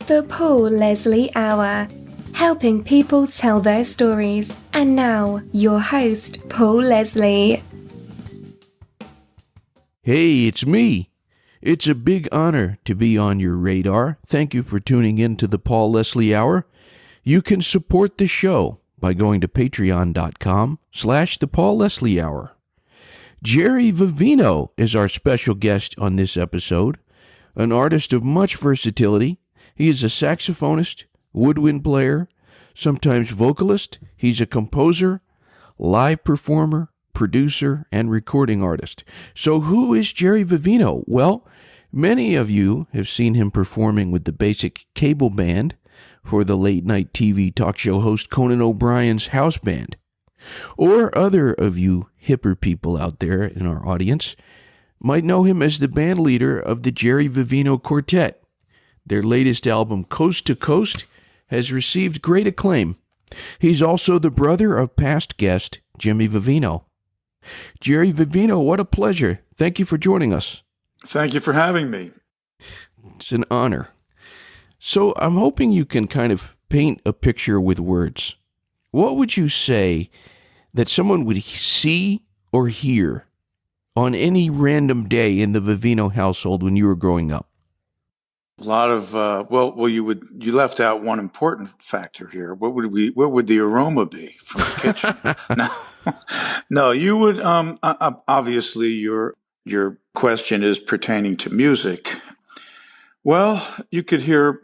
The Paul Leslie Hour, helping people tell their stories. And now, your host, Paul Leslie. Hey, it's me. It's a big honor to be on your radar. Thank you for tuning in to the Paul Leslie Hour. You can support the show by going to patreon.com/the Paul Leslie Hour. Jerry Vivino is our special guest on this episode, an artist of much versatility. He is a saxophonist, woodwind player, sometimes vocalist. He's a composer, live performer, producer, and recording artist. So who is Jerry Vivino? Well, many of you have seen him performing with the Basic Cable Band for the late-night TV talk show host Conan O'Brien's house band. Or other of you hipper people out there in our audience might know him as the bandleader of the Jerry Vivino Quartet. Their latest album, Coast to Coast, has received great acclaim. He's also the brother of past guest Jimmy Vivino. Jerry Vivino, what a pleasure. Thank you for joining us. Thank you for having me. It's an honor. So I'm hoping you can kind of paint a picture with words. What would you say that someone would see or hear on any random day in the Vivino household when you were growing up? A lot of you left out one important factor here. What would the aroma be from the kitchen? No, you would obviously your question is pertaining to music. Well, you could hear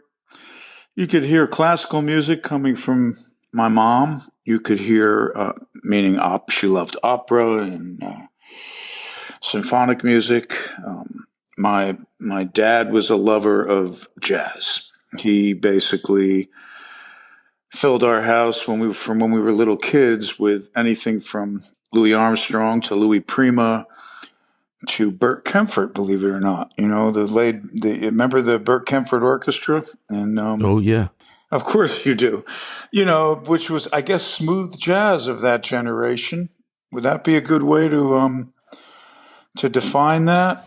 classical music coming from my mom. You could hear, she loved opera and symphonic music. My dad was a lover of jazz. He basically filled our house when we were little kids with anything from Louis Armstrong to Louis Prima to Burt Kempfert, believe it or not. You know, remember the Burt Kempfert Orchestra? And oh yeah. Of course you do. You know, which was, I guess, smooth jazz of that generation. Would that be a good way to define that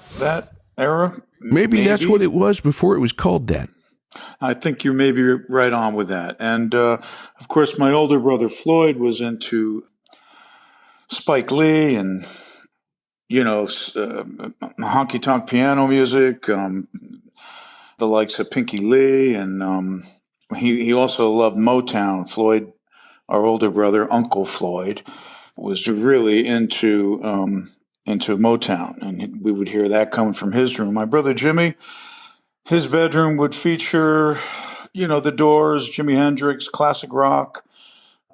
era? Maybe that's what it was before it was called that. I think you're maybe right on with that. And, of course, my older brother Floyd was into Spike Lee and, honky-tonk piano music, the likes of Pinky Lee, and he also loved Motown. Floyd, our older brother, Uncle Floyd, was really into Motown, and we would hear that coming from his room. My brother Jimmy, his bedroom would feature, the Doors, Jimi Hendrix, classic rock,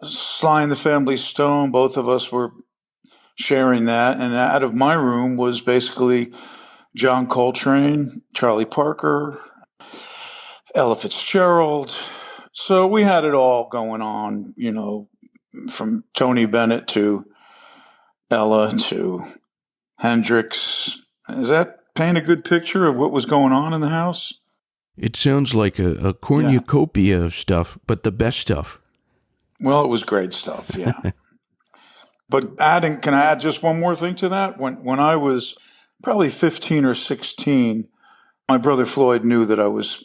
Sly and the Family Stone. Both of us were sharing that, and out of my room was basically John Coltrane, Charlie Parker, Ella Fitzgerald. So we had it all going on, from Tony Bennett to Ella to Hendrix. Does that paint a good picture of what was going on in the house? It sounds like a cornucopia of stuff, but the best stuff. Well, it was great stuff, yeah. But can I add just one more thing to that? When I was probably 15 or 16, my brother Floyd knew that I was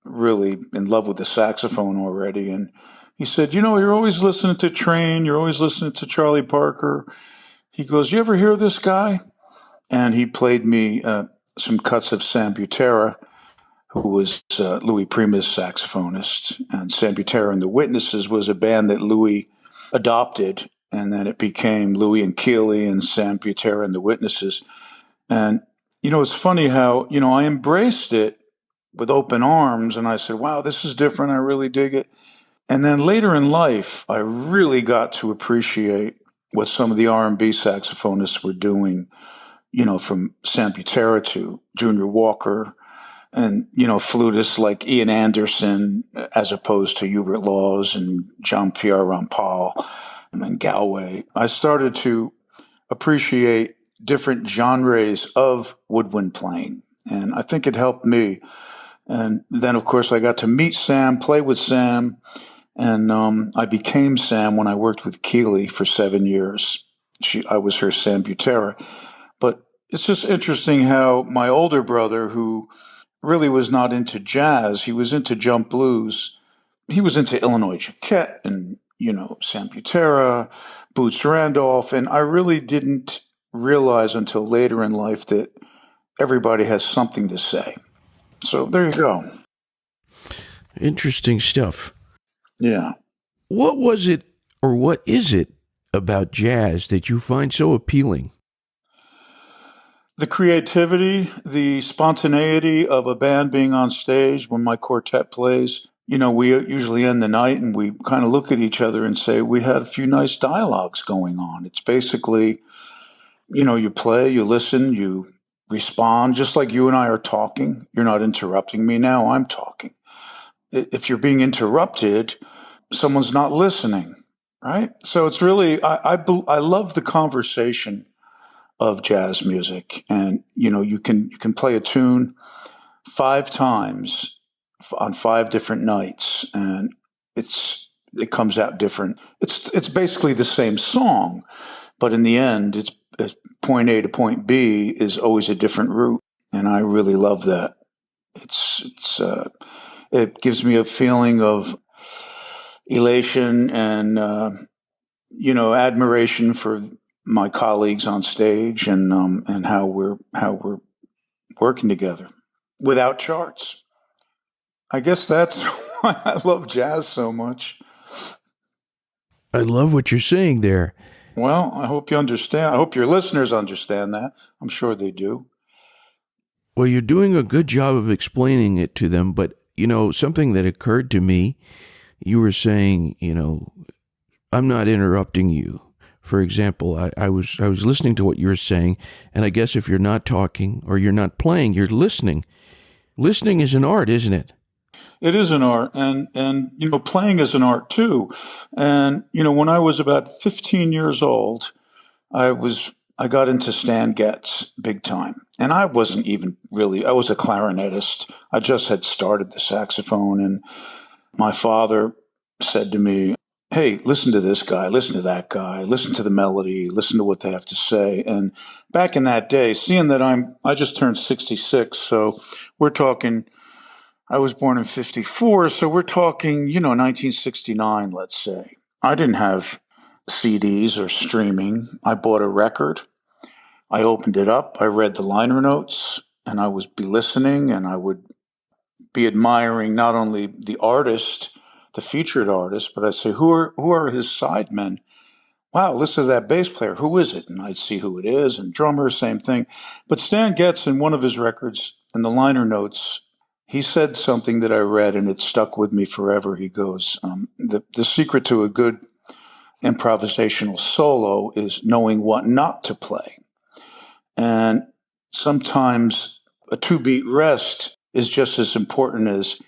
really in love with the saxophone already. And he said, you're always listening to Train. You're always listening to Charlie Parker. He goes, you ever hear this guy? And he played me some cuts of Sam Butera, who was Louis Prima's saxophonist. And Sam Butera and the Witnesses was a band that Louis adopted. And then it became Louis and Keeley and Sam Butera and the Witnesses. And, it's funny how, I embraced it with open arms. And I said, wow, this is different. I really dig it. And then later in life, I really got to appreciate what some of the R&B saxophonists were doing, from Sam Butera to Junior Walker and, flutists like Ian Anderson, as opposed to Hubert Laws and Jean-Pierre Rampal and Galway. I started to appreciate different genres of woodwind playing, and I think it helped me. And then, of course, I got to meet Sam, play with Sam, and I became Sam when I worked with Keeley for 7 years. I was her Sam Butera. But it's just interesting how my older brother, who really was not into jazz. He was into jump blues. He was into Illinois Jacquet and, Sam Butera, Boots Randolph. And I really didn't realize until later in life that everybody has something to say. So there you go. Interesting stuff. Yeah. What was it, or what is it about jazz that you find so appealing? The creativity, the spontaneity of a band being on stage when my quartet plays. We usually end the night and we kind of look at each other and say, we had a few nice dialogues going on. It's basically, you play, you listen, you respond, just like you and I are talking. You're not interrupting me now, I'm talking. If you're being interrupted, someone's not listening, right? So it's really, I love the conversation of jazz music. And, you can play a tune 5 times on 5 different nights, and it comes out different. It's basically the same song, but in the end, it's point A to point B is always a different route, and I really love that. It gives me a feeling of elation and admiration for my colleagues on stage and how we're working together without charts. I guess that's why I love jazz so much. I love what you're saying there. Well, I hope you understand. I hope your listeners understand that. I'm sure they do. Well, you're doing a good job of explaining it to them, but, something that occurred to me, you were saying, I'm not interrupting you. For example, I was listening to what you were saying, and I guess if you're not talking or you're not playing, you're listening. Listening is an art, isn't it? It is an art, and playing is an art too. And when I was about 15 years old, I got into Stan Getz big time, and I wasn't even really. I was a clarinetist. I just had started the saxophone, and my father said to me, "Hey, listen to this guy, listen to that guy, listen to the melody, listen to what they have to say." And back in that day, seeing that I just turned 66, so we're talking. I was born in 54, so we're talking, 1969, let's say. I didn't have CDs or streaming. I bought a record. I opened it up. I read the liner notes, and I would be listening, and I would be admiring not only the artist, the featured artist, but I'd say, who are his sidemen? Wow, listen to that bass player. Who is it? And I'd see who it is, and drummer, same thing. But Stan Getz, in one of his records, in the liner notes, he said something that I read, and it stuck with me forever. He goes, the secret to a good improvisational solo is knowing what not to play. And sometimes a 2-beat rest is just as important as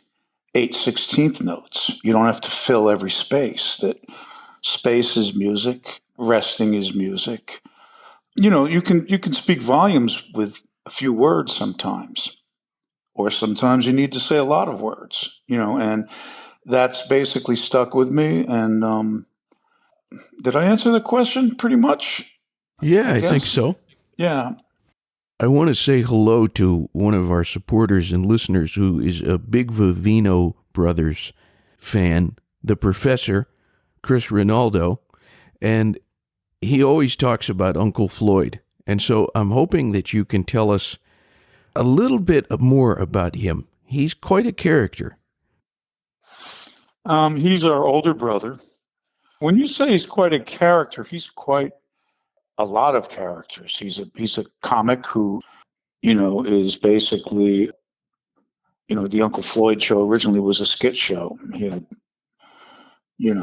8/16 notes. You don't have to fill every space. That space is music, resting is music. You can speak volumes with a few words sometimes. Or sometimes you need to say a lot of words, and that's basically stuck with me. And did I answer the question pretty much? Yeah, I think so. Yeah. I want to say hello to one of our supporters and listeners who is a big Vivino Brothers fan, the professor, Chris Rinaldo, and he always talks about Uncle Floyd. And so I'm hoping that you can tell us a little bit more about him. He's quite a character. He's our older brother. When you say he's quite a character, he's quite a lot of characters. He's a comic who, is basically, the Uncle Floyd show originally was a skit show. He had,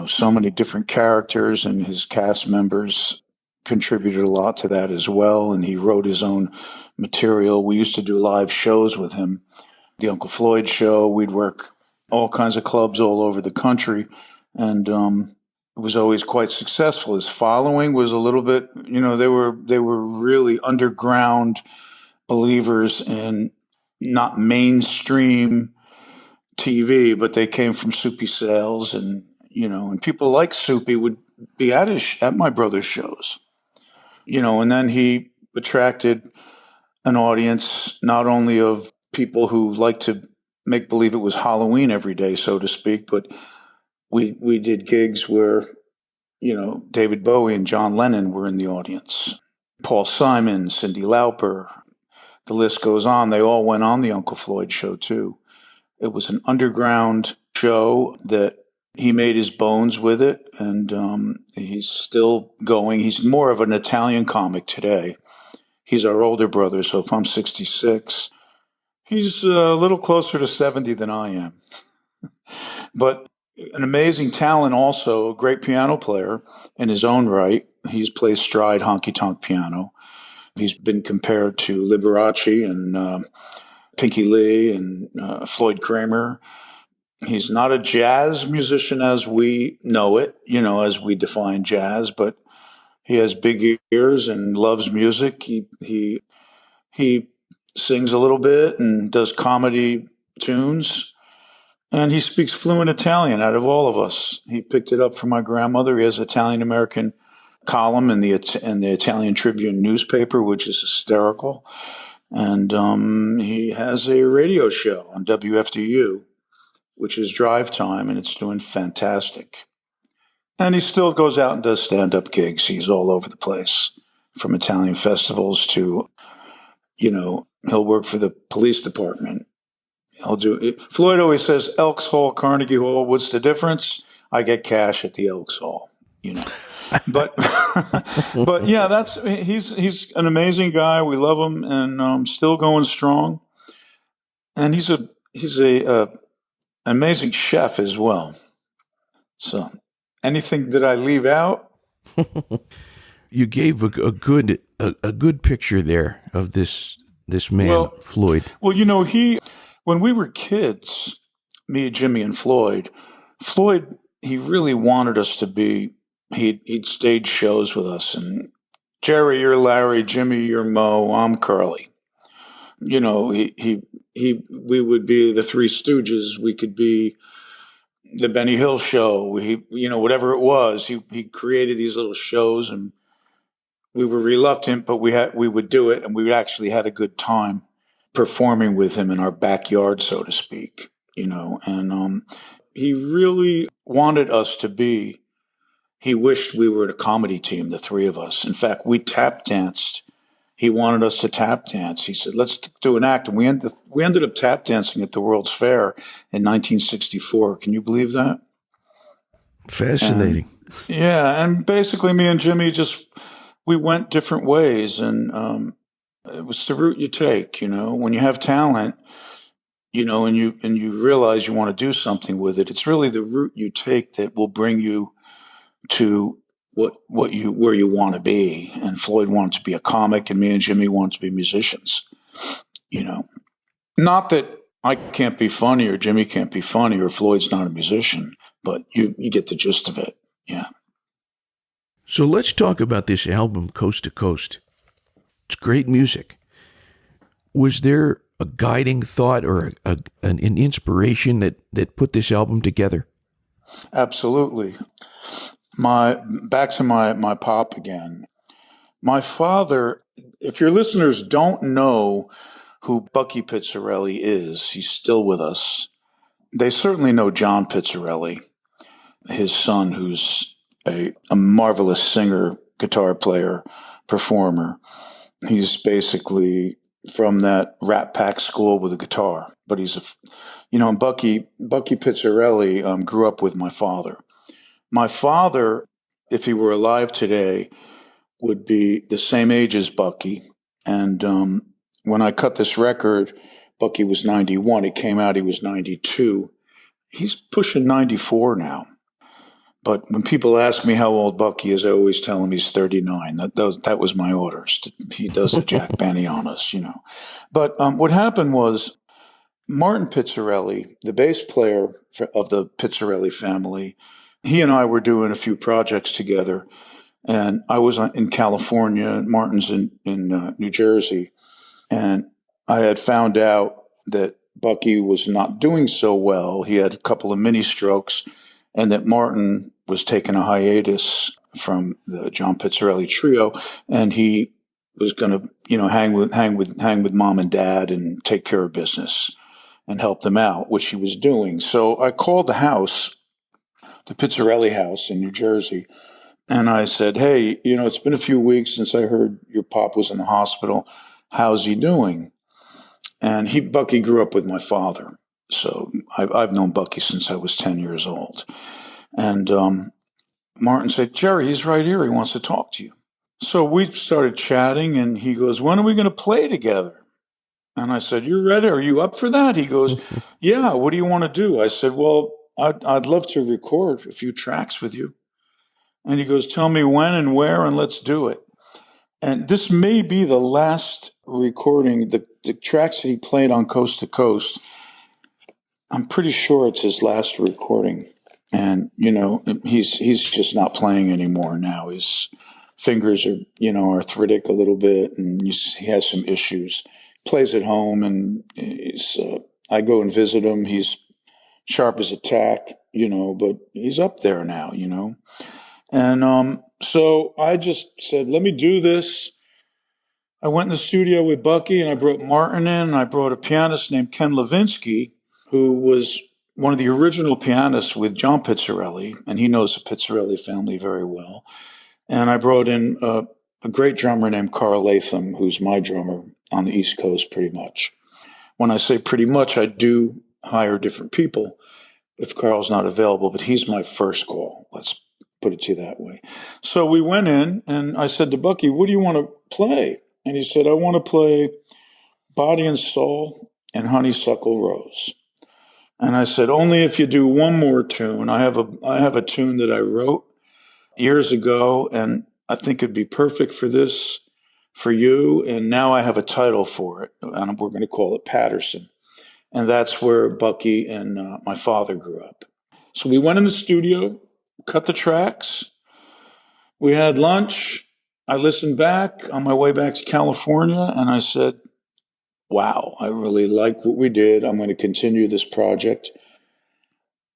so many different characters, and his cast members contributed a lot to that as well. And he wrote his own material. We used to do live shows with him. The Uncle Floyd show, we'd work all kinds of clubs all over the country. And it was always quite successful. His following was a little bit, they were really underground believers in not mainstream TV, but they came from Soupy Sales, and people like Soupy would be at my brother's shows, and then he attracted an audience not only of people who like to make believe it was Halloween every day, so to speak. But we did gigs where, David Bowie and John Lennon were in the audience. Paul Simon, Cyndi Lauper, the list goes on. They all went on the Uncle Floyd show too. It was an underground show that he made his bones with it, and he's still going. He's more of an Italian comic today. He's our older brother, so if I'm 66, he's a little closer to 70 than I am. But an amazing talent also, a great piano player in his own right. He plays stride honky-tonk piano. He's been compared to Liberace and Pinky Lee and Floyd Kramer. He's not a jazz musician as we know it, as we define jazz, but he has big ears and loves music. He sings a little bit and does comedy tunes, and he speaks fluent Italian out of all of us. He picked it up from my grandmother. He has Italian-American column in the Italian Tribune newspaper, which is hysterical. And he has a radio show on WFDU, which is drive time, and it's doing fantastic. And he still goes out and does stand-up gigs. He's all over the place, from Italian festivals to, he'll work for the police department. Floyd always says, Elks Hall, Carnegie Hall, what's the difference? I get cash at the Elks Hall, But but yeah, he's an amazing guy. We love him, and still going strong. And he's a amazing chef as well. So, anything that I leave out? You gave a good picture there of this man, Floyd. Well, when we were kids, me, Jimmy, and Floyd, he really wanted us to be. He'd stage shows with us, and Jerry, you're Larry, Jimmy, you're Mo, I'm Curly. We would be the Three Stooges. We could be the Benny Hill Show. Whatever it was, he created these little shows, and we were reluctant, but we would do it, and we actually had a good time performing with him in our backyard, so to speak. And he really wanted us to be. He wished we were a comedy team, the three of us. In fact, we tap danced. He wanted us to tap dance. He said, let's do an act. And we ended up tap dancing at the World's Fair in 1964. Can you believe that? Fascinating. And basically me and Jimmy we went different ways. And it was the route you take, when you have talent, and you realize you want to do something with it. It's really the route you take that will bring you to where you want to be. And Floyd wanted to be a comic, and me and Jimmy wanted to be musicians. Not that I can't be funny or Jimmy can't be funny or Floyd's not a musician, but you get the gist of it. Yeah. So let's talk about this album, Coast to Coast. It's great music. Was there a guiding thought or an inspiration that put this album together? Absolutely. Back to my pop again. My father, if your listeners don't know who Bucky Pizzarelli is, he's still with us. They certainly know John Pizzarelli, his son, who's a marvelous singer, guitar player, performer. He's basically from that Rat Pack school with a guitar, but he's Bucky Pizzarelli grew up with my father. My father, if he were alive today, would be the same age as Bucky. And when I cut this record, Bucky was 91. It came out, he was 92. He's pushing 94 now. But when people ask me how old Bucky is, I always tell them he's 39. That was my orders. He does the Jack Benny on us, But what happened was Martin Pizzarelli, the bass player of the Pizzarelli family, he and I were doing a few projects together. And I was in California, and Martin's in New Jersey. And I had found out that Bucky was not doing so well. He had a couple of mini strokes, and that Martin was taking a hiatus from the John Pizzarelli trio, and he was going to, hang with mom and dad and take care of business and help them out, which he was doing. So I called the house, the Pizzarelli house in New Jersey, and I said, hey, it's been a few weeks since I heard your pop was in the hospital. How's he doing? And Bucky grew up with my father. So I've known Bucky since I was 10 years old. And Martin said, Jerry, he's right here. He wants to talk to you. So we started chatting, and he goes, when are we going to play together? And I said, you ready? Are you up for that? He goes, yeah, what do you want to do? I said, well, I'd love to record a few tracks with you. And he goes, tell me when and where, and let's do it. And this may be the last recording, the tracks that he played on Coast to Coast. I'm pretty sure it's his last recording. And, he's just not playing anymore now. His fingers are, arthritic a little bit, and he has some issues. Plays at home, and I go and visit him. He's sharp as a tack, but he's up there now, And so I just said, let me do this. I went in the studio with Bucky, and I brought Martin in, and I brought a pianist named Ken Levinsky, who was one of the original pianists with John Pizzarelli, and he knows the Pizzarelli family very well. And I brought in a great drummer named Carl Latham, who's my drummer on the East Coast pretty much. When I say pretty much, I do hire different people if Carl's not available, but he's my first call. Let's put it to you that way. So we went in, and I said to Bucky, what do you want to play? And he said, I want to play Body and Soul and Honeysuckle Rose. And I said, only if you do one more tune. I have a tune that I wrote years ago, and I think it'd be perfect for this, for you. And now I have a title for it, and we're going to call it Patterson. And that's where Bucky and my father grew up. So we went in the studio, cut the tracks. We had lunch. I listened back on my way back to California, and I said, wow, I really like what we did. I'm going to continue this project.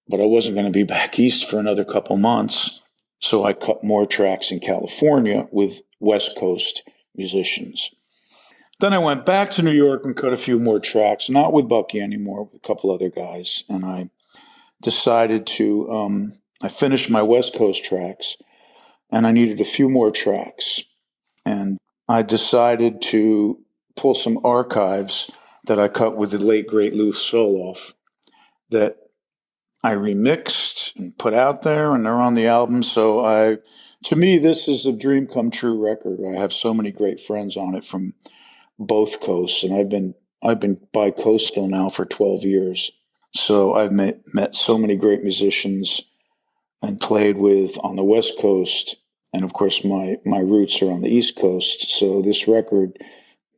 But I wasn't going to be back east for another couple months. So I cut more tracks in California with West Coast musicians. Then I went back to New York and cut a few more tracks, not with Bucky anymore, with a couple other guys. And I decided I finished my West Coast tracks, and I needed a few more tracks. And I decided to pull some archives that I cut with the late, great Lou Soloff that I remixed and put out there, and they're on the album. So to me, this is a dream come true record. I have so many great friends on it from both coasts, and I've been bi-coastal now for 12 years. So I've met so many great musicians and played with on the West Coast. And of course, my roots are on the East Coast. So this record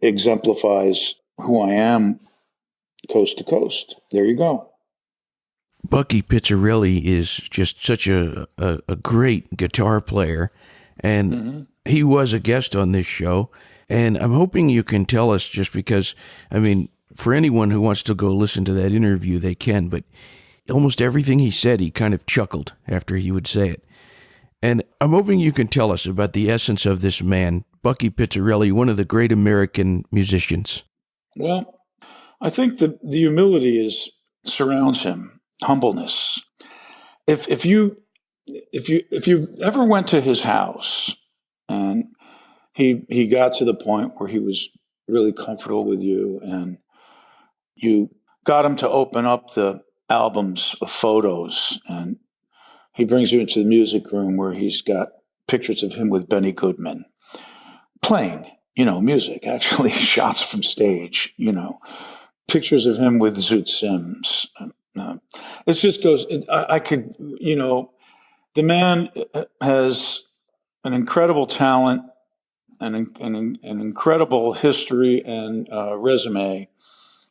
exemplifies who I am coast to coast. There you go. Bucky Pizzarelli is just such a great guitar player, and he was a guest on this show. And I'm hoping you can tell us, just because, I mean, for anyone who wants to go listen to that interview, they can, but almost everything he said, he kind of chuckled after he would say it. And I'm hoping you can tell us about the essence of this man, Bucky Pizzarelli, one of the great American musicians. Well, I think the humility surrounds him, humbleness. If you ever went to his house and he got to the point where he was really comfortable with you, and you got him to open up the albums of photos, and he brings you into the music room where he's got pictures of him with Benny Goodman playing, music, actually shots from stage, pictures of him with Zoot Sims. It just goes, the man has an incredible talent, an incredible history and resume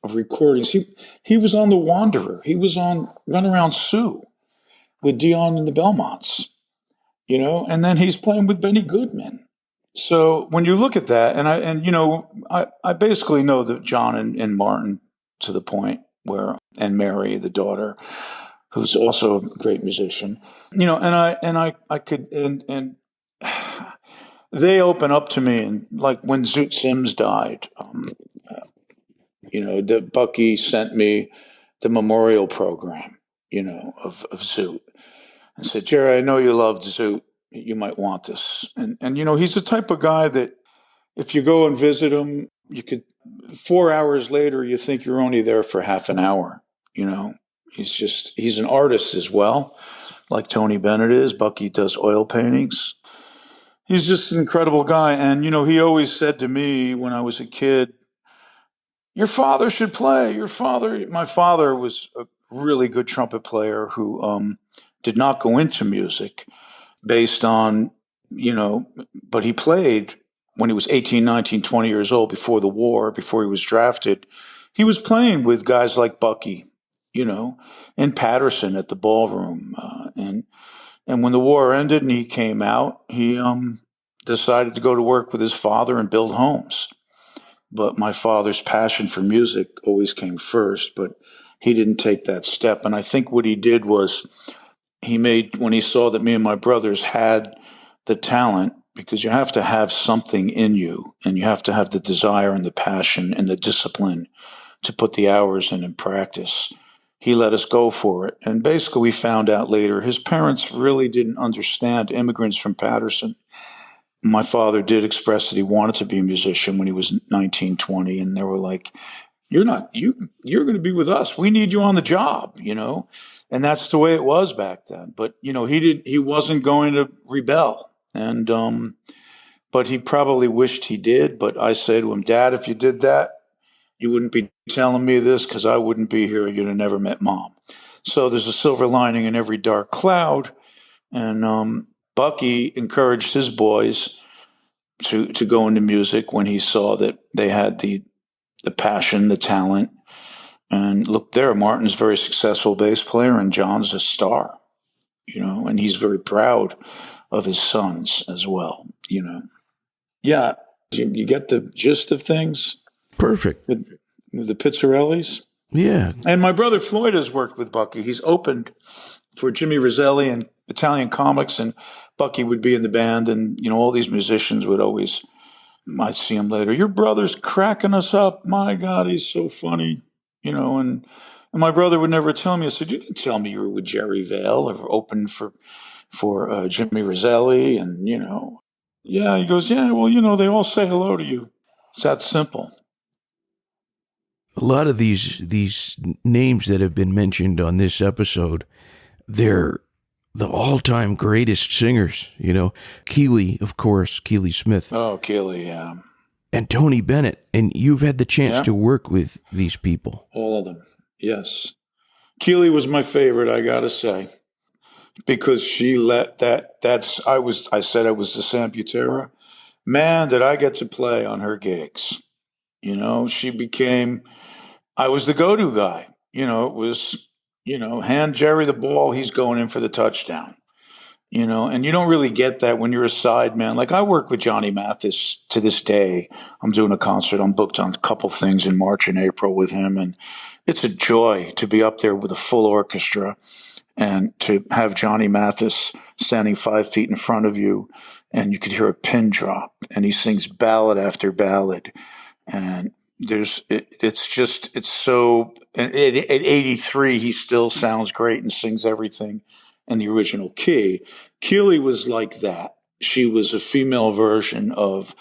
of recordings. He was on The Wanderer. He was on Run Around Sue with Dion and the Belmonts, and then he's playing with Benny Goodman. So when you look at that, I basically know that John and Martin to the point where, and Mary, the daughter, who's also a great musician, and I could, and they open up to me, and like when Zoot Sims died, the Bucky sent me the memorial program, of Zoot, and said, Jerry, I know you loved Zoot. You might want this. And he's the type of guy that if you go and visit him, you could 4 hours later, you think you're only there for half an hour. He's an artist as well, like Tony Bennett is. Bucky does oil paintings. He's just an incredible guy. And, he always said to me when I was a kid, your father should play. My father was a really good trumpet player who did not go into music based on, but he played when he was 18, 19, 20 years old before the war, before he was drafted. He was playing with guys like Bucky, and Patterson at the ballroom. And when the war ended and he came out, he decided to go to work with his father and build homes. But my father's passion for music always came first, but he didn't take that step. And I think what he did was when he saw that me and my brothers had the talent, because you have to have something in you, and you have to have the desire and the passion and the discipline to put the hours in and practice. He let us go for it. And basically we found out later, his parents really didn't understand immigrants from Patterson. My father did express that he wanted to be a musician when he was 19, 20, and they were like, you're going to be with us. We need you on the job, and that's the way it was back then. But, he wasn't going to rebel. And, but he probably wished he did. But I say to him, Dad, if you did that, you wouldn't be telling me this, because I wouldn't be here. You'd have never met Mom. So there's a silver lining in every dark cloud. And, Bucky encouraged his boys to go into music when he saw that they had the passion, the talent. And look there, Martin's a very successful bass player and John's a star, and he's very proud of his sons as well, Yeah, you get the gist of things? Perfect. With the Pizzarellis? Yeah. And my brother Floyd has worked with Bucky. He's opened for Jimmy Roselli and Italian Comics, and Bucky would be in the band, and, all these musicians would always, I'd see him later. Your brother's cracking us up. My God, he's so funny, and my brother would never tell me. I said, you didn't tell me you were with Jerry Vale or opened for Jimmy Roselli, and, Yeah, he goes, yeah, well, they all say hello to you. It's that simple. A lot of these names that have been mentioned on this episode, they're the all-time greatest singers, Keeley, of course, Keeley Smith. Oh, Keeley, yeah. And Tony Bennett. And you've had the chance to work with these people. All of them, yes. Keeley was my favorite, I got to say, because she let I said I was the Sam Butera. Man, did I get to play on her gigs. She became, I was the go-to guy. It was, hand Jerry the ball, he's going in for the touchdown. And you don't really get that when you're a side man. Like I work with Johnny Mathis to this day. I'm doing a concert. I'm booked on a couple things in March and April with him. And it's a joy to be up there with a full orchestra and to have Johnny Mathis standing 5 feet in front of you, and you could hear a pin drop, and he sings ballad after ballad. And it's so, at 83, he still sounds great and sings everything in the original key. Keeley was like that. She was a female version of,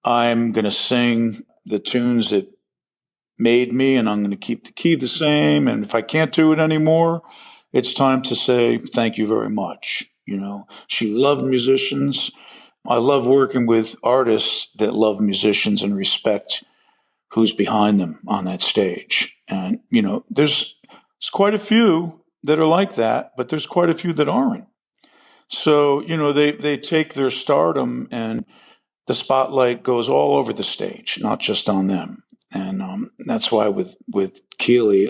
I'm going to sing the tunes that made me, and I'm going to keep the key the same. And if I can't do it anymore, it's time to say thank you very much. She loved musicians. I love working with artists that love musicians and respect who's behind them on that stage. And, there's quite a few that are like that, but there's quite a few that aren't. So, they take their stardom and the spotlight goes all over the stage, not just on them. And that's why with Keeley,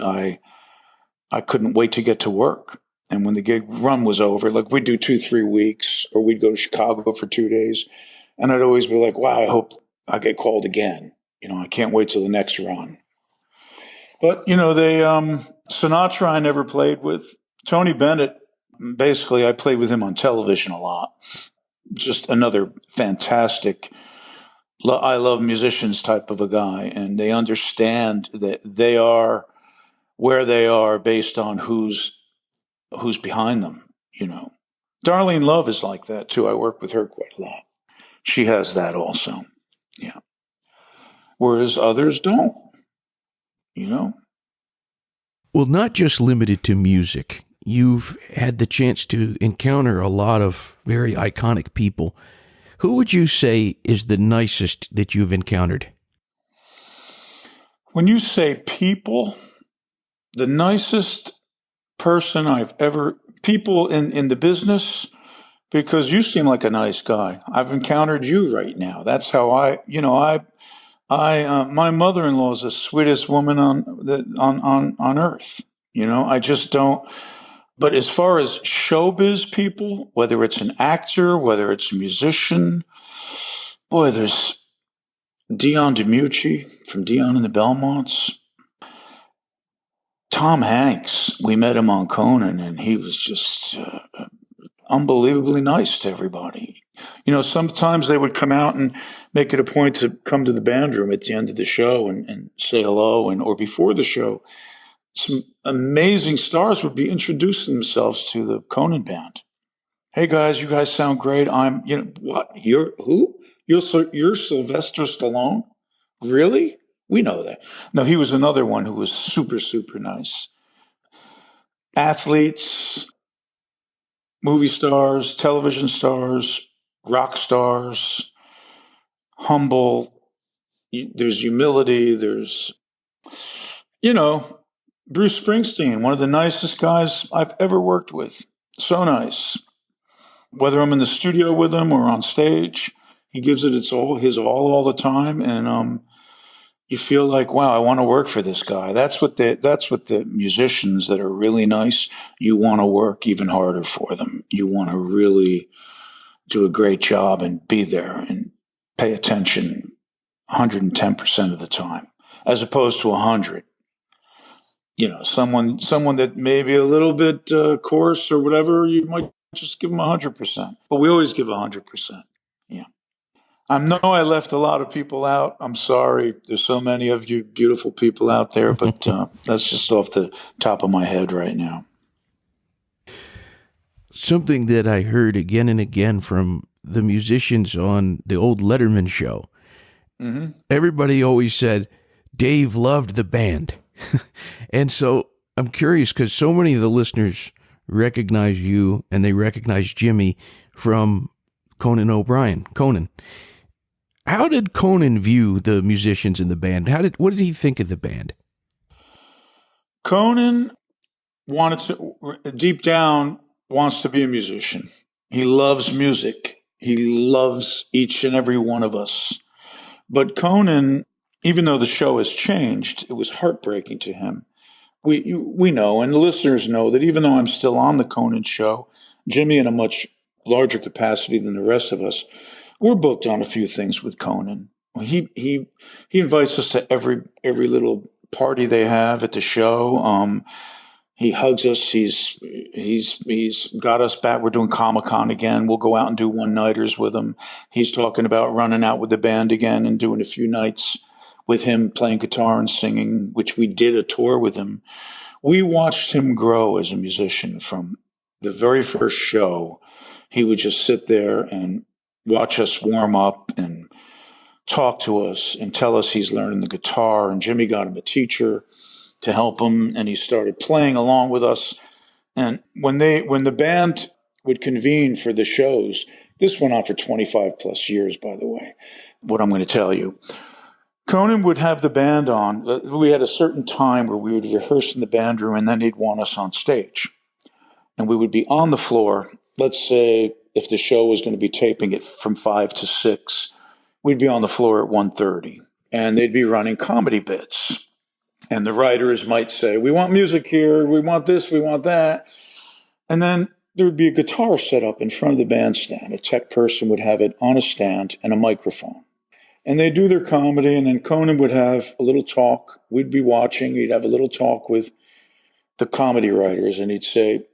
I couldn't wait to get to work. And when the gig run was over, like we'd do 2-3 weeks, or we'd go to Chicago for 2 days. And I'd always be like, wow, I hope I get called again. I can't wait till the next run. But, Sinatra I never played with. Tony Bennett, basically I played with him on television a lot. just another fantastic, I love musicians type of a guy, and they understand that they are where they are based on who's behind them, you know. Darlene Love is like that too. I work with her quite a lot. She has that also. Yeah. Whereas others don't, you know. Well, not just limited to music. You've had the chance to encounter a lot of very iconic people. Who would you say is the nicest that you've encountered? When you say people, the nicest person I've ever, people in the business, because you seem like a nice guy. I've encountered you right now. That's how my mother-in-law is the sweetest woman on earth. You know, I just don't. But as far as showbiz people, whether it's an actor, whether it's a musician, boy, there's Dion DiMucci from Dion and the Belmonts. Tom Hanks, we met him on Conan, and he was just unbelievably nice to everybody. You know, sometimes they would come out and make it a point to come to the band room at the end of the show and say hello, or before the show. Some amazing stars would be introducing themselves to the Conan band. Hey guys, you guys sound great. What? You're who? You're Sylvester Stallone? Really? We know that. No, he was another one who was super, super nice. Athletes, movie stars, television stars, rock stars, humble. There's humility. There's, Bruce Springsteen, one of the nicest guys I've ever worked with. So nice. Whether I'm in the studio with him or on stage, he gives it his all the time. And you feel like, wow, I want to work for this guy. That's what the musicians that are really nice, you want to work even harder for them. You want to really do a great job and be there and pay attention 110% of the time, as opposed to 100. You know, someone that may be a little bit coarse or whatever, you might just give them 100%. But we always give 100%. Yeah. I know I left a lot of people out. I'm sorry. There's so many of you beautiful people out there, but that's just off the top of my head right now. Something that I heard again and again from the musicians on the old Letterman show. Mm-hmm. Everybody always said, Dave loved the band. And so I'm curious because so many of the listeners recognize you and they recognize Jimmy from Conan O'Brien. Conan. How did Conan view the musicians in the band? What did he think of the band? Conan deep down wants to be a musician. He loves music. He loves each and every one of us. But Conan, even though the show has changed, it was heartbreaking to him. We know, and the listeners know, that even though I'm still on the Conan show, Jimmy in a much larger capacity than the rest of us, we're booked on a few things with Conan. He invites us to every little party they have at the show. He hugs us. He's got us back. We're doing Comic-Con again. We'll go out and do one-nighters with him. He's talking about running out with the band again and doing a few nights with him playing guitar and singing, which we did a tour with him. We watched him grow as a musician from the very first show. He would just sit there and watch us warm up and talk to us and tell us he's learning the guitar. And Jimmy got him a teacher to help him, and he started playing along with us. And when the band would convene for the shows, this went on for 25 plus years, by the way, what I'm going to tell you. Conan would have the band on. We had a certain time where we would rehearse in the band room, and then he'd want us on stage. And we would be on the floor. Let's say if the show was going to be taping it from 5 to 6, we'd be on the floor at 1:30, and they'd be running comedy bits. And the writers might say, we want music here, we want this, we want that. And then there would be a guitar set up in front of the bandstand. A tech person would have it on a stand and a microphone. And they'd do their comedy, and then Conan would have a little talk. We'd be watching. He'd have a little talk with the comedy writers, and he'd say,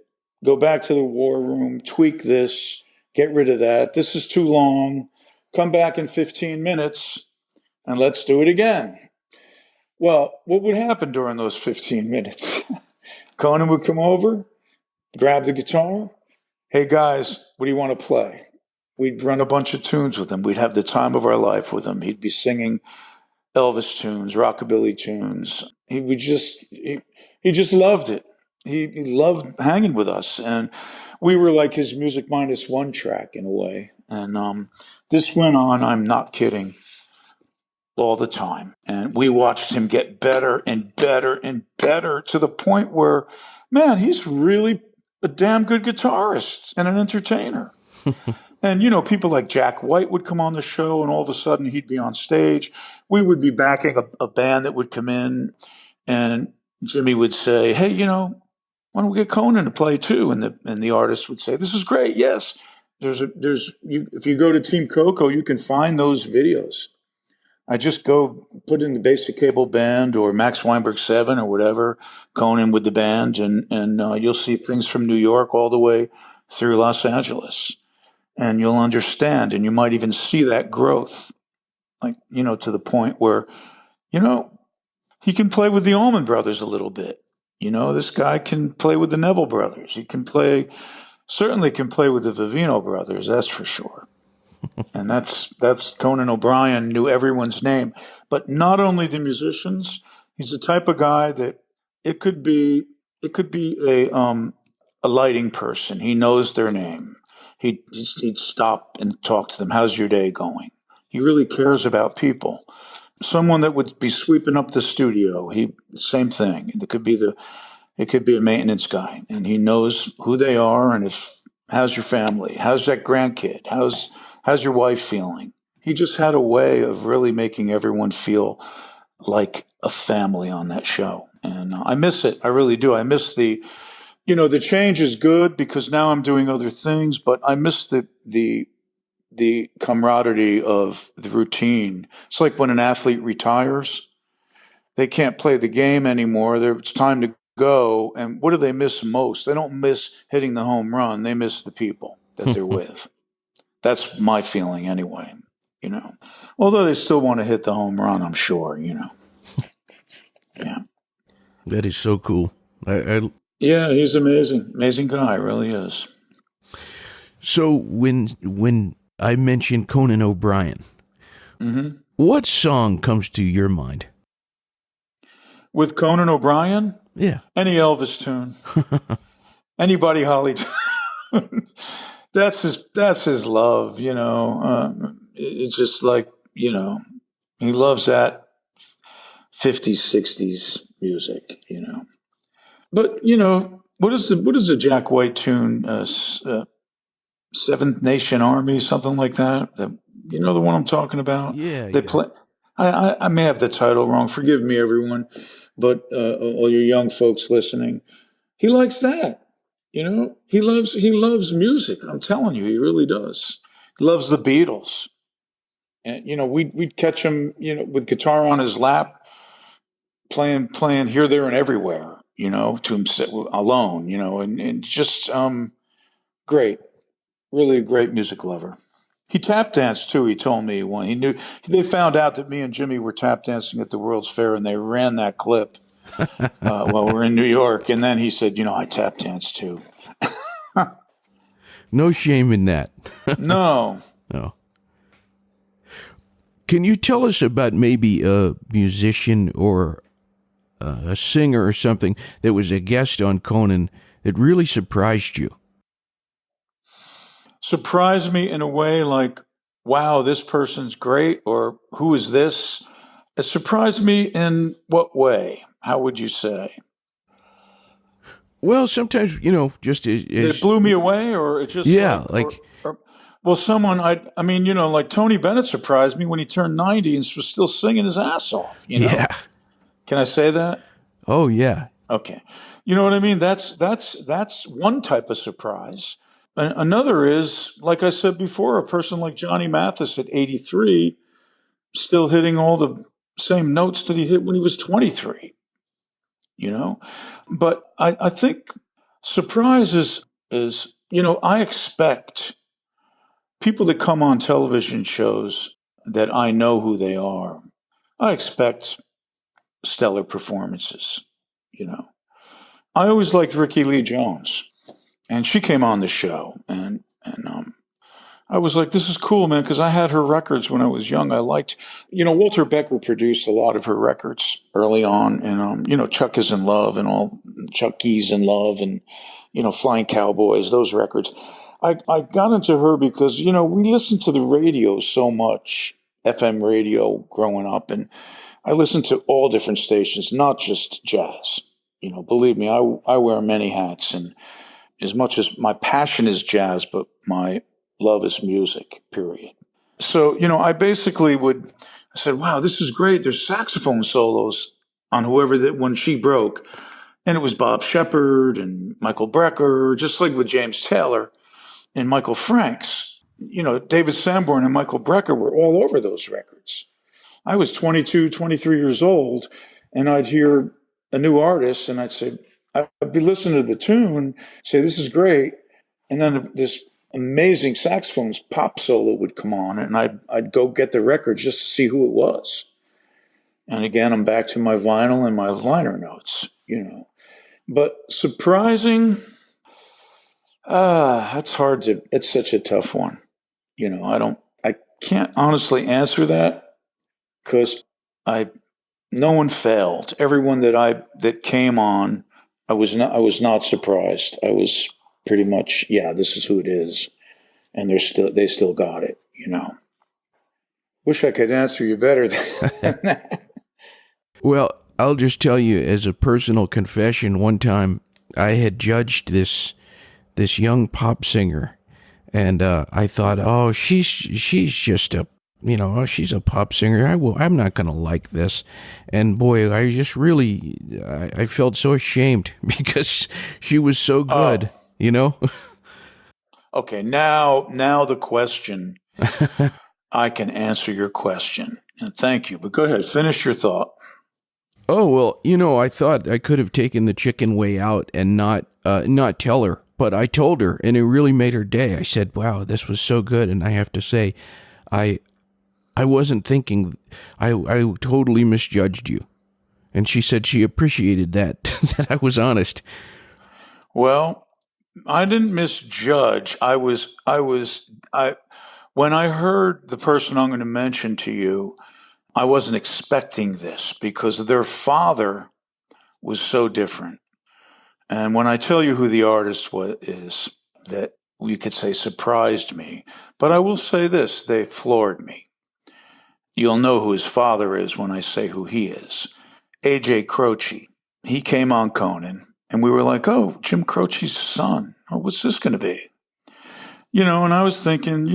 go back to the war room, tweak this, Get rid of that. This is too long. Come back in 15 minutes and let's do it again. Well, what would happen during those 15 minutes? Conan would come over, grab the guitar. Hey, guys, what do you want to play? We'd run a bunch of tunes with him. We'd have the time of our life with him. He'd be singing Elvis tunes, rockabilly tunes. He just loved it. He loved hanging with us. And we were like his music minus one track in a way. And this went on, I'm not kidding, all the time. And we watched him get better and better and better to the point where, man, he's really a damn good guitarist and an entertainer. And, people like Jack White would come on the show, and all of a sudden he'd be on stage. We would be backing a band that would come in, and Jimmy would say, hey, why don't we get Conan to play too? And the artist would say, this is great. Yes. If you go to Team Coco, you can find those videos. I just go put in the Basic Cable Band or Max Weinberg 7 or whatever, Conan with the band, and you'll see things from New York all the way through Los Angeles. And you'll understand, and you might even see that growth, to the point where, he can play with the Allman Brothers a little bit. This guy can play with the Neville Brothers. He certainly can play with the Vivino Brothers, that's for sure. And that's Conan O'Brien knew everyone's name. But not only the musicians, he's the type of guy that it could be a lighting person. He knows their name. He'd stop and talk to them. How's your day going? He really cares about people. Someone that would be sweeping up the studio, same thing. It could be a maintenance guy, and he knows who they are and how's your family? How's that grandkid? How's your wife feeling? He just had a way of really making everyone feel like a family on that show. And I miss it. I really do. I miss the change is good because now I'm doing other things, but I miss the camaraderie of the routine. It's like when an athlete retires, they can't play the game anymore. It's time to go. And what do they miss most? They don't miss hitting the home run. They miss the people that they're with. That's my feeling anyway, although they still want to hit the home run, I'm sure, Yeah. That is so cool. Yeah, he's amazing. Amazing guy, really is. So when I mentioned Conan O'Brien, mm-hmm. What song comes to your mind? With Conan O'Brien? Yeah. Any Elvis tune. Any Buddy Holly tune. That's his love, it's just like, he loves that 50s, 60s music, But, what is the Jack White tune? Seventh Nation Army, something like that. The one I'm talking about? Yeah. They play. I may have the title wrong. Forgive me, everyone. But all your young folks listening, he likes that. He loves music. I'm telling you, he really does. He loves the Beatles. And, we'd catch him, with guitar on his lap, playing Here, There, and Everywhere, to himself alone, and just great, really a great music lover. He tap danced too. He told me they found out that me and Jimmy were tap dancing at the World's Fair, and they ran that clip while we're in New York. And then he said, I tap dance too. No shame in that. No. No. Can you tell us about maybe a musician or a singer or something that was a guest on Conan that really surprised you? Surprised me in a way like, wow, this person's great, or who is this? It surprised me in what way? How would you say? Well, sometimes, just as... It blew me away, or it just... Yeah, well, someone, like Tony Bennett surprised me when he turned 90 and was still singing his ass off, Yeah. Can I say that? Oh, yeah. Okay. You know what I mean? That's one type of surprise. Another is, like I said before, a person like Johnny Mathis at 83 still hitting all the same notes that he hit when he was 23, But I think surprise is I expect people that come on television shows that I know who they are, I expect stellar performances, you know. I always liked Rickie Lee Jones, and she came on the show, and I was like, this is cool, man, because I had her records when I was young. I liked, Walter Becker produced a lot of her records early on, and, Chuck is in Love and all, Chuck Gee's in Love and, Flying Cowboys, those records. I got into her because, we listened to the radio so much, FM radio growing up, and I listened to all different stations, not just jazz. Believe me, I wear many hats, and as much as my passion is jazz, but my love is music, period. So, I basically I said, wow, this is great. There's saxophone solos on whoever that when she broke. And it was Bob Shepard and Michael Brecker, just like with James Taylor and Michael Franks. David Sanborn and Michael Brecker were all over those records. I was 22, 23 years old, and I'd hear a new artist, and I'd say, I'd be listening to the tune, say, this is great. And then this amazing saxophone pop solo would come on, and I'd go get the record just to see who it was. And again, I'm back to my vinyl and my liner notes, But surprising, it's such a tough one. I can't honestly answer that because no one failed. Everyone that came on, I was not surprised. I was pretty much, this is who it is. And they still got it, Wish I could answer you better than that. Well, I'll just tell you as a personal confession, one time I had judged this young pop singer, and I thought, oh, she's just a, she's a pop singer. I'm not going to like this. And boy, I just really, I felt so ashamed because she was so good, Okay, now the question, I can answer your question. And thank you, but go ahead, finish your thought. Oh, well, I thought I could have taken the chicken way out and not tell her, but I told her, and it really made her day. I said, wow, this was so good. And I have to say, I wasn't thinking, I totally misjudged you. And she said she appreciated that, that I was honest. Well, I didn't misjudge. When I heard the person I'm going to mention to you, I wasn't expecting this because their father was so different. And when I tell you who the artist is, that we could say surprised me. But I will say this, they floored me. You'll know who his father is when I say who he is. A.J. Croce. He came on Conan, and we were like, oh, Jim Croce's son. Oh, what's this going to be? And I was thinking,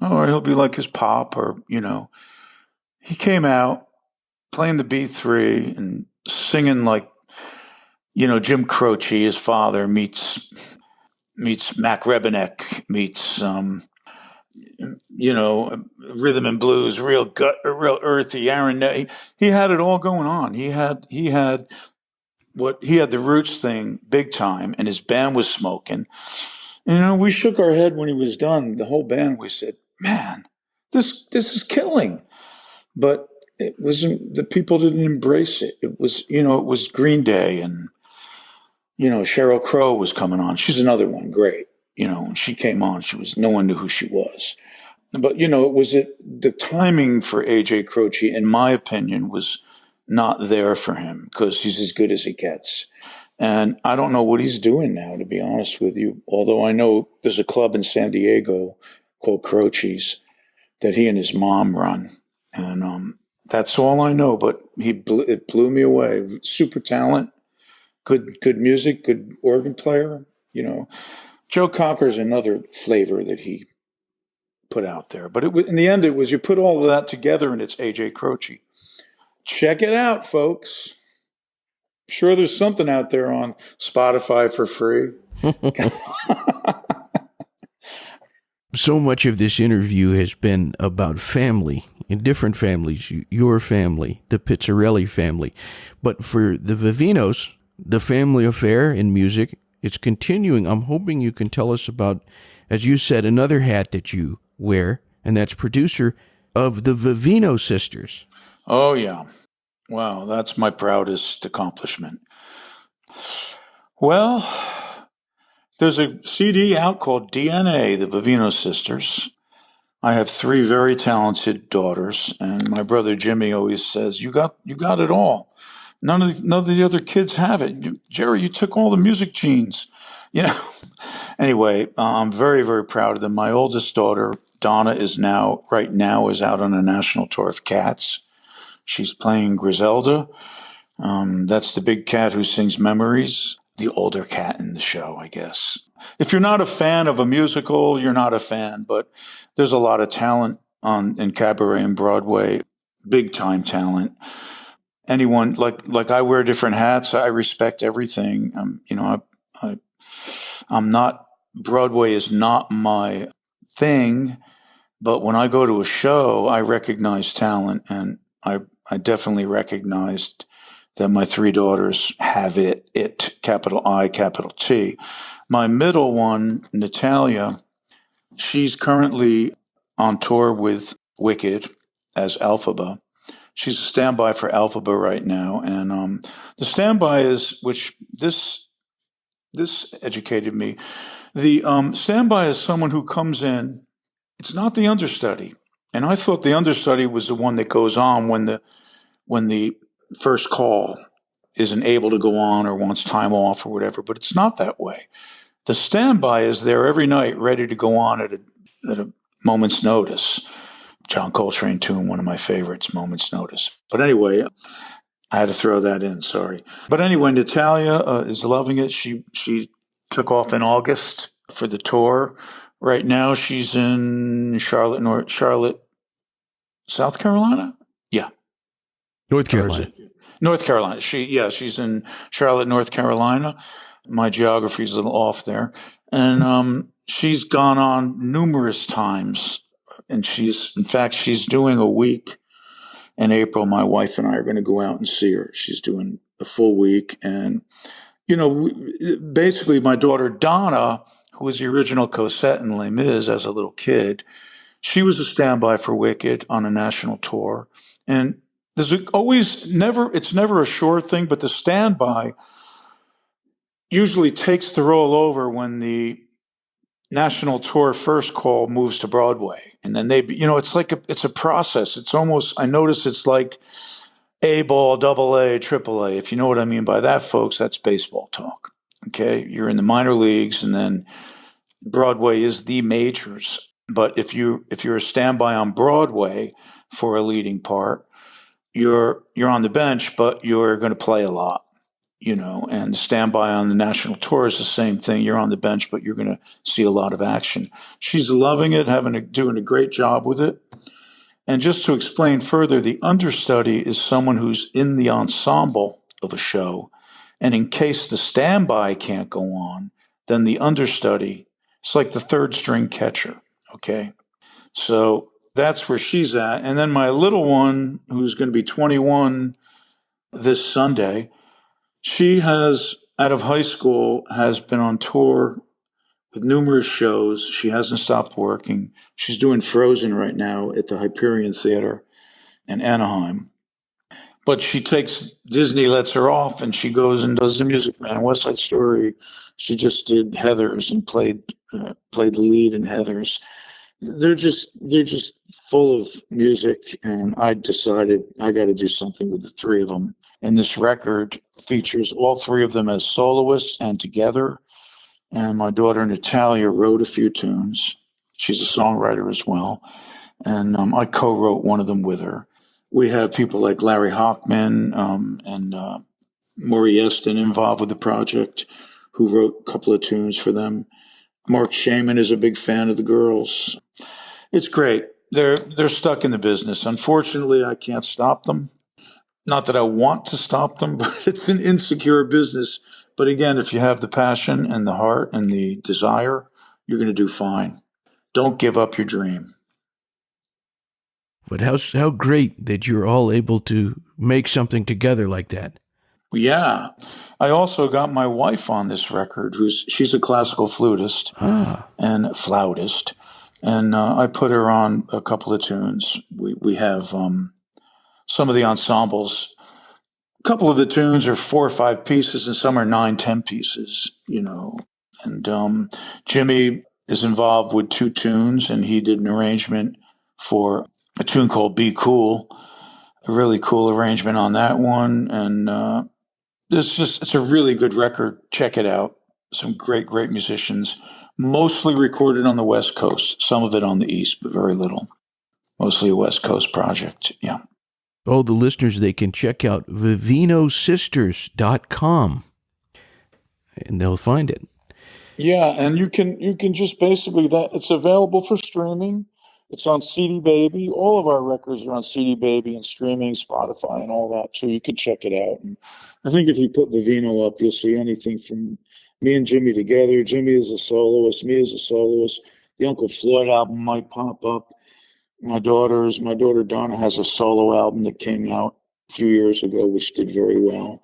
oh, he'll be like his pop or, He came out playing the B3 and singing like, Jim Croce, his father, meets Mac Rebenek, meets, rhythm and blues, real earthy. Aaron, he had it all going on. He had the roots thing big time, and his band was smoking. We shook our head when he was done. The whole band, we said, man, this is killing. But it wasn't, the people didn't embrace it. It was, it was Green Day, and, Sheryl Crow was coming on. She's another one, great. When she came on, no one knew who she was. But, the timing for A.J. Croce, in my opinion, was not there for him because he's as good as he gets. And I don't know what he's doing now, to be honest with you, although I know there's a club in San Diego called Croce's that he and his mom run. And that's all I know, but it blew me away. Super talent, good music, good organ player. Joe Cocker's another flavor that he put out there. But in the end, it was you put all of that together, and it's A.J. Croce. Check it out, folks. I'm sure there's something out there on Spotify for free. So much of this interview has been about family, in different families, your family, the Pizzarelli family. But for the Vivinos, the family affair in music, it's continuing. I'm hoping you can tell us about, as you said, another hat that you and that's producer of the Vivino sisters. Oh, yeah. Wow, that's my proudest accomplishment. Well, there's a CD out called DNA, the Vivino sisters. I have 3 very talented daughters, and my brother Jimmy always says, "You got it all. None of the other kids have it. Jerry, you took all the music genes." You know. Anyway, I'm very, very proud of them. My oldest daughter, Donna, is right now out on a national tour of cats. She's playing Griselda. That's the big cat who sings Memories, the older cat in the show, I guess. If you're not a fan of a musical, you're not a fan, but there's a lot of talent in cabaret and Broadway, big time talent. Anyone, like I wear different hats. I respect everything. I'm not, Broadway is not my thing, but when I go to a show, I recognize talent, and I definitely recognized that my 3 daughters have it, capital I, capital T. My middle one, Natalia, she's currently on tour with Wicked as Elphaba. She's a standby for Elphaba right now, and the standby is, which this educated me. The standby is someone who comes in. It's not the understudy, and I thought the understudy was the one that goes on when the first call isn't able to go on or wants time off or whatever. But it's not that way. The standby is there every night, ready to go on at a moment's notice. John Coltrane tune, one of my favorites, Moment's Notice. But anyway, I had to throw that in, sorry. But anyway, Natalia is loving it. She took off in August for the tour. Right now she's in Charlotte, South Carolina? Yeah. North Carolina. North Carolina. She's in Charlotte, North Carolina. My geography's a little off there. And she's gone on numerous times. And she's doing a week in April. My wife and I are going to go out and see her. She's doing a full week. And, basically my daughter Donna, who was the original Cosette in Les Mis as a little kid, she was a standby for Wicked on a national tour. And it's never a sure thing, but the standby usually takes the role over when the national tour first call moves to Broadway. And then it's a process. It's almost, I notice it's like A-ball, AA, AAA. If you know what I mean by that, folks, that's baseball talk. Okay. You're in the minor leagues, and then Broadway is the majors. But if you're a standby on Broadway for a leading part, you're on the bench, but you're going to play a lot, and standby on the national tour is the same thing. You're on the bench, but you're going to see a lot of action. She's loving it, doing a great job with it. And just to explain further, the understudy is someone who's in the ensemble of a show. And in case the standby can't go on, then the understudy, it's like the third string catcher. Okay. So that's where she's at. And then my little one, who's going to be 21 this Sunday, she has, out of high school, has been on tour with numerous shows. She hasn't stopped working. She's doing Frozen right now at the Hyperion Theater in Anaheim. But Disney lets her off, and she goes and does The Music Man, West Side Story. She just did Heathers and played the lead in Heathers. They're just full of music, and I decided I got to do something with the 3 of them. And this record features all 3 of them as soloists and together. And my daughter Natalia wrote a few tunes. She's a songwriter as well. And I co-wrote one of them with her. We have people like Larry Hochman and Maury Eston involved with the project, who wrote a couple of tunes for them. Mark Shaman is a big fan of the girls. It's great. They're stuck in the business. Unfortunately, I can't stop them. Not that I want to stop them, but it's an insecure business. But again, if you have the passion and the heart and the desire, you're going to do fine. Don't give up your dream. But how great that you're all able to make something together like that. Yeah. I also got my wife on this record, she's a classical flutist and flautist. And I put her on a couple of tunes. We have some of the ensembles. A couple of the tunes are 4 or 5 pieces, and some are 9, 10 pieces, And Jimmy is involved with 2 tunes, and he did an arrangement for a tune called Be Cool, a really cool arrangement on that one. And it's a really good record. Check it out. Some great, great musicians, mostly recorded on the West Coast, some of it on the East, but very little. Mostly a West Coast project. Yeah. Oh, the listeners, they can check out vivinosisters.com and they'll find it. Yeah, and you can just basically that it's available for streaming. It's on CD Baby. All of our records are on CD Baby and streaming, Spotify, and all that. So you can check it out. And I think if you put Vivino up, you'll see anything from me and Jimmy together. Jimmy is a soloist, me as a soloist. The Uncle Floyd album might pop up. My daughter Donna has a solo album that came out a few years ago, which did very well.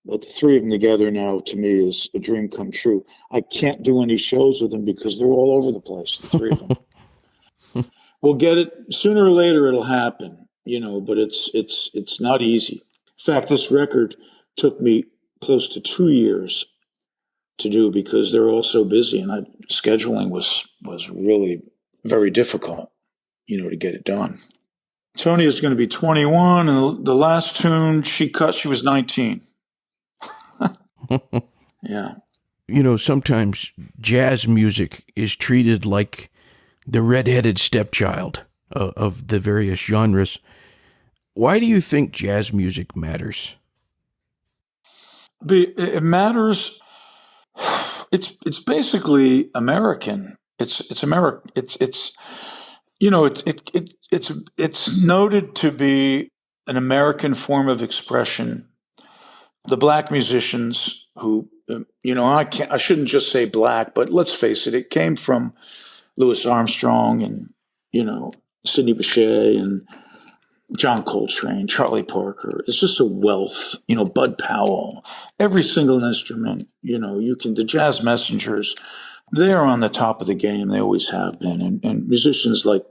But the 3 of them together now, to me, is a dream come true. I can't do any shows with them because they're all over the place, the 3 of them. We'll get it sooner or later. It'll happen, but it's not easy. In fact, this record took me close to 2 years to do because they're all so busy, and scheduling was really very difficult, to get it done. Tony is going to be 21, and the last tune she cut, she was 19. Yeah. Sometimes jazz music is treated like the redheaded stepchild of the various genres. Why do you think jazz music matters? It matters. It's basically American. It's American. It's noted to be an American form of expression. The black musicians who, I shouldn't just say black, but let's face it, it came from Louis Armstrong and, Sidney Bechet and John Coltrane, Charlie Parker. It's just a wealth, Bud Powell, every single instrument, the jazz messengers, they're on the top of the game. They always have been. And musicians like,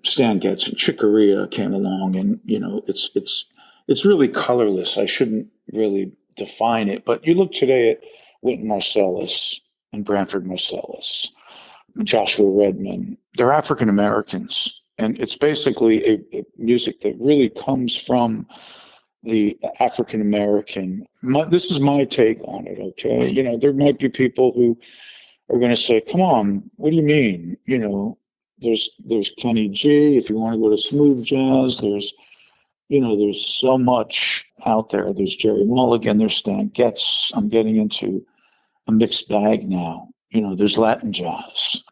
Stan Getz and Chick Corea came along, and, it's really colorless. I shouldn't really define it, but you look today at Wynton Marsalis and Branford Marsalis, Joshua Redman. They're African Americans, and it's basically a music that really comes from the African American. This is my take on it. Okay, there might be people who are going to say, "Come on, what do you mean?" There's Kenny G. If you want to go to smooth jazz, there's so much out there. There's Jerry Mulligan, there's Stan Getz. I'm getting into a mixed bag now. There's Latin jazz.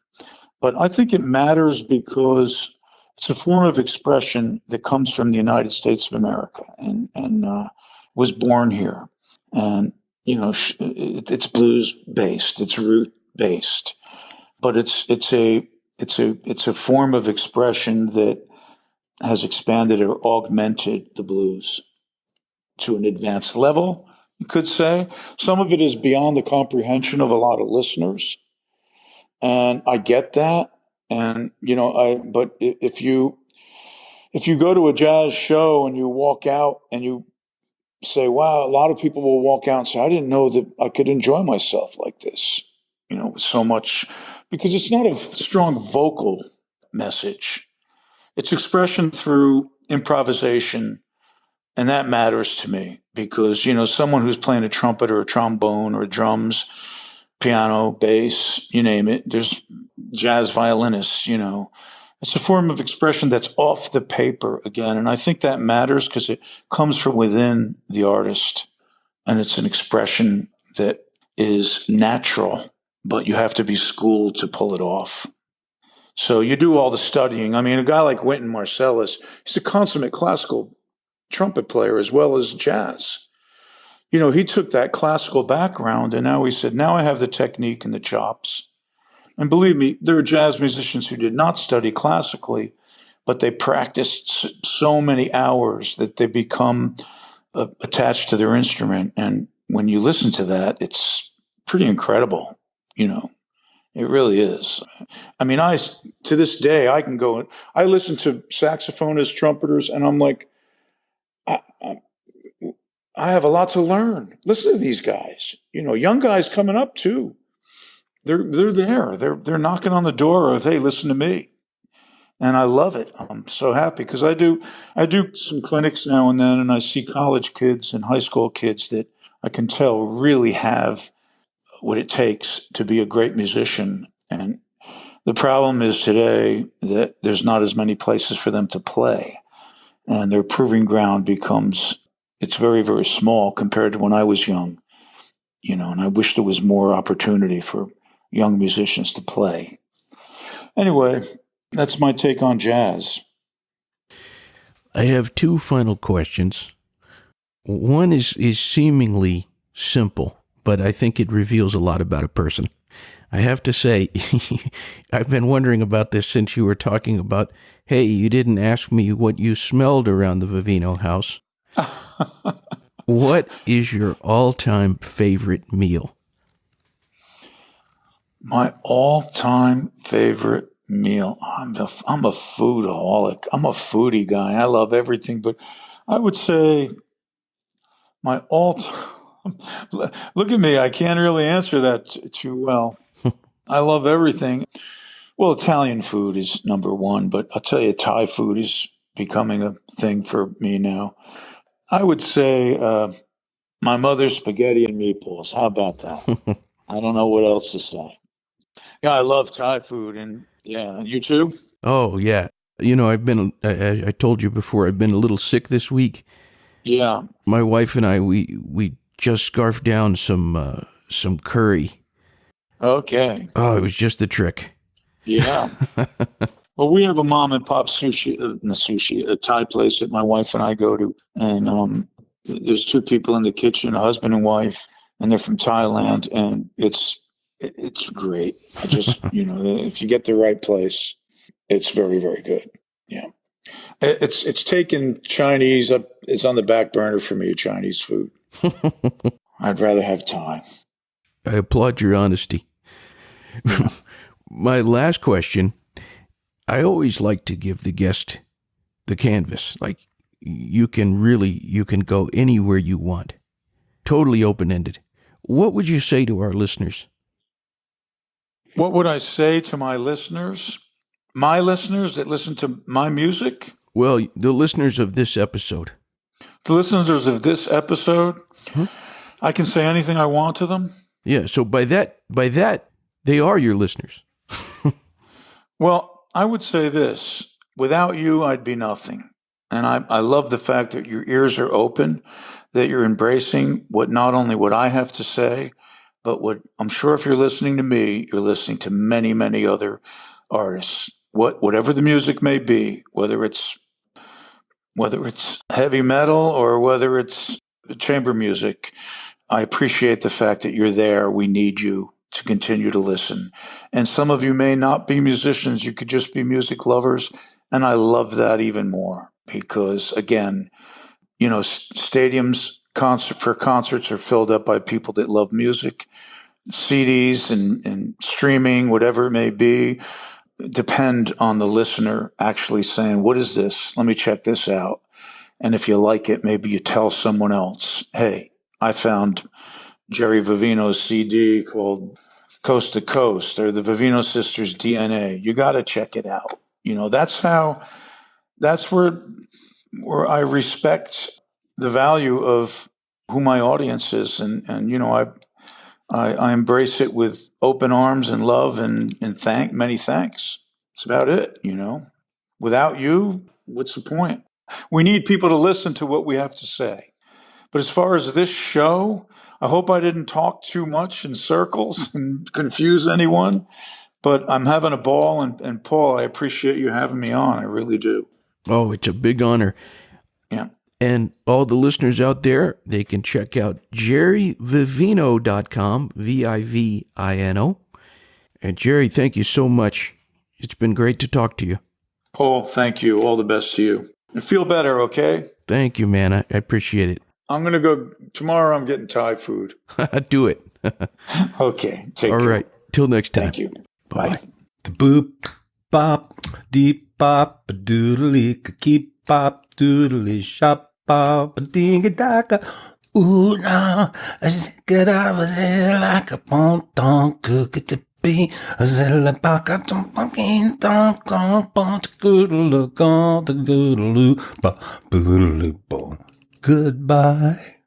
But I think it matters because it's a form of expression that comes from the United States of America and was born here. And, it's blues based, it's root based, but it's a form of expression that has expanded or augmented the blues to an advanced level, you could say. Some of it is beyond the comprehension of a lot of listeners. And I get that. And, but if you go to a jazz show and you walk out and you say, wow, a lot of people will walk out and say, I didn't know that I could enjoy myself like this, with so much, because it's not a strong vocal message. It's expression through improvisation, and that matters to me because, someone who's playing a trumpet or a trombone or drums, piano, bass, you name it, there's jazz violinists, It's a form of expression that's off the paper again, and I think that matters because it comes from within the artist, and it's an expression that is natural, but you have to be schooled to pull it off. So you do all the studying. I mean, a guy like Wynton Marsalis, he's a consummate classical trumpet player as well as jazz. He took that classical background and now he said, now I have the technique and the chops. And believe me, there are jazz musicians who did not study classically, but they practiced so many hours that they become attached to their instrument. And when you listen to that, it's pretty incredible, It really is. I mean, to this day, I can go, I listen to saxophonists, trumpeters, and I'm like, I, I, I have a lot to learn. Listen to these guys, young guys coming up too. They're there. They're knocking on the door of, hey, listen to me. And I love it. I'm so happy because I do some clinics now and then, and I see college kids and high school kids that I can tell really have what it takes to be a great musician. And the problem is today that there's not as many places for them to play, and their proving ground it's very, very small compared to when I was young, and I wish there was more opportunity for young musicians to play. Anyway, that's my take on jazz. I have two final questions. One is seemingly simple, but I think it reveals a lot about a person. I have to say, I've been wondering about this since you were talking about, hey, you didn't ask me what you smelled around the Vivino house. What is your all-time favorite meal? My all-time favorite meal. I'm a foodaholic. I'm a foodie guy. I love everything, but I would say my look at me. I can't really answer that too well. I love everything. Well, Italian food is number one, but I'll tell you, Thai food is becoming a thing for me now. I would say my mother's spaghetti and meatballs. How about that? I don't know what else to say. Yeah, I love Thai food, and yeah, you too? Oh, yeah. I told you before, I've been a little sick this week. Yeah. My wife and I, we just scarfed down some curry. Okay. Oh, it was just the trick. Yeah. Well, we have a mom and pop a Thai place that my wife and I go to, and there's two people in the kitchen, a husband and wife, and they're from Thailand, and it's great. I just, if you get the right place, it's very, very good. Yeah. It's taken Chinese up. It's on the back burner for me, Chinese food. I'd rather have Thai. I applaud your honesty. Yeah. My last question, I always like to give the guest the canvas. Like you can go anywhere you want. Totally open-ended. What would you say to our listeners? What would I say to my listeners? My listeners that listen to my music? Well, the listeners of this episode. The listeners of this episode? Huh? I can say anything I want to them? Yeah, so by that, they are your listeners. Well, I would say this. Without you, I'd be nothing. And I love the fact that your ears are open, that you're embracing not only what I have to say, but what I'm sure if you're listening to me, you're listening to many, many other artists. Whatever the music may be, whether it's heavy metal or whether it's chamber music, I appreciate the fact that you're there. We need you to continue to listen. And some of you may not be musicians. You could just be music lovers. And I love that even more because, again, stadiums for concerts are filled up by people that love music. CDs and streaming, whatever it may be, depend on the listener actually saying, what is this? Let me check this out. And if you like it, maybe you tell someone else, hey, I found Jerry Vivino's CD called Coast to Coast or the Vivino Sisters DNA. You got to check it out. That's where I respect the value of who my audience is. And I embrace it with open arms and love and many thanks. That's about it, Without you, what's the point? We need people to listen to what we have to say. But as far as this show, I hope I didn't talk too much in circles and confuse anyone. But I'm having a ball. And Paul, I appreciate you having me on. I really do. Oh, it's a big honor. Yeah. And all the listeners out there, they can check out jerryvivino.com, Vivino. And Jerry, thank you so much. It's been great to talk to you. Paul, thank you. All the best to you. And feel better, okay? Thank you, man. I appreciate it. I'm going to go tomorrow. I'm getting Thai food. Do it. Okay. All right. Till next time. Thank you. Bye-bye. Bye. The boop, bop, deep bop, a doodly, keep bop, doodly, shop bop, a ding a daka. Ooh, no, I just get up, like a ponton, cook it to be, a zilla baka, some fucking donk, ponch, goodle, gone, the goodle, ba, boodle, bo. Goodbye.